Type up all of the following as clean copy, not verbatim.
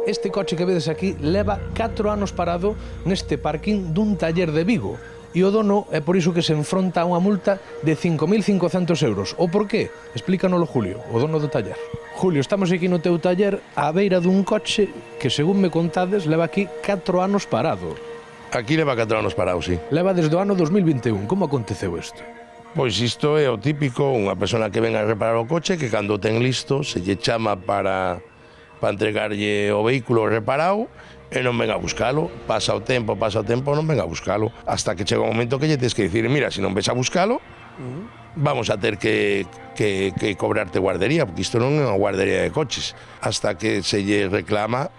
Este coche que vedes aquí leva 4 anos parado neste parking dun taller de Vigo e o dono é por iso que se enfronta a unha multa de 5.500 euros. O por qué? Explícanoslo Julio, o dono do taller. Julio, estamos aquí no teu taller á beira dun coche que, según me contades, leva aquí 4 anos parado. Aquí leva 4 anos parado, sí. Leva desde o ano 2021. Como aconteceu isto? Pois isto é o típico, unha persona que ven a reparar o coche, que cando ten listo, se lle chama para entregarlle o vehículo reparado, e non ven a buscalo, pasa o tempo, non ven a buscalo, hasta que chega un momento que lle tens que dicir, mira, se non ves a buscalo, vamos a ter que cobrarte guardería, porque isto non é unha guardería de coches, hasta que se lle reclama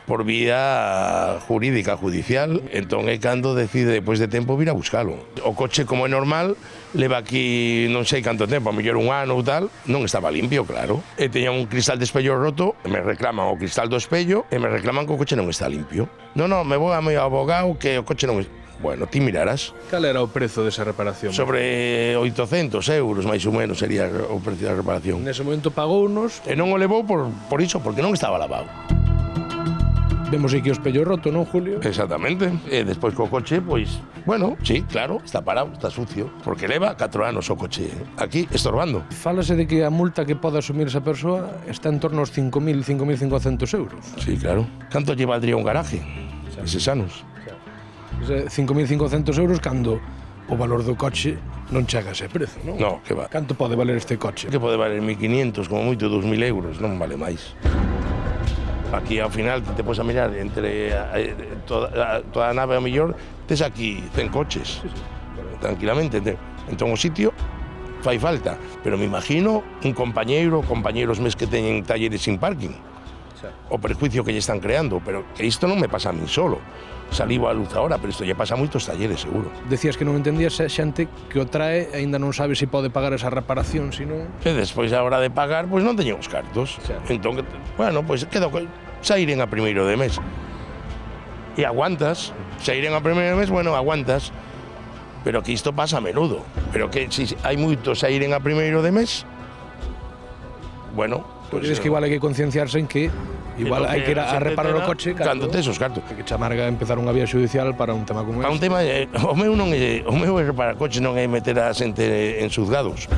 por vía jurídica, judicial, entón é cando decide, depois de tempo, vir a buscalo. O coche, como é normal, leva aquí non sei canto tempo, a mellor un ano ou tal, non estaba limpio, claro. E teña un cristal de espello roto, e me reclaman o cristal do espello, e me reclaman que o coche non está limpio. Non, me vou a meu abogado que o coche non está... Bueno, ti mirarás. Cal era o prezo desa reparación? Sobre 800 euros, máis ou menos, sería o precio da reparación. Nese momento pagounos... E non o levou por iso, porque non estaba lavado. Vemos aquí o espello roto, non, Julio? Exactamente. E despois co coche, pois, bueno, sí, claro, está parado, está sucio, porque leva 4 anos o coche aquí estorbando. Fálase de que a multa que pode asumir esa persoa está en torno aos 5.500 euros. Sí, claro. Canto lle valdría un garaje? Eses anos. 5.500 euros cando o valor do coche non chega a ese prezo, non? No, que va. Canto pode valer este coche? Que pode valer 1.500, como moito 2.000 euros, non vale máis. Aquí ao final te podes a mirar entre toda a nave ao mellor, tes aquí 100 coches, tranquilamente. Entón o sitio fai falta, pero me imagino un compañeiros mes que teñen talleres sin parking, o perjuicio que lle están creando, pero que isto non me pasa a min solo. Saliu a luz agora, pero isto lle pasa a moitos talleres, seguro. Decías que non entendías a xente que o trae e aínda non sabe se pode pagar esa reparación, sino... E despois, a hora de pagar, pois non teñen os cartos. Entón, bueno, pois quedo sairen a primeiro de mes. E aguantas. Sairen a primeiro de mes, bueno, aguantas. Pero que isto pasa a menudo. Pero que se hai moitos sairen a primeiro de mes, bueno... Pues es que igual hai que concienciarse en que igual hai que ir a reparar o coche cando tes os cartos. Que chamarga a empezar unha vía judicial para un tema como este. Para un tema, o meu é reparar coches, non é meter a xente en xuzgados.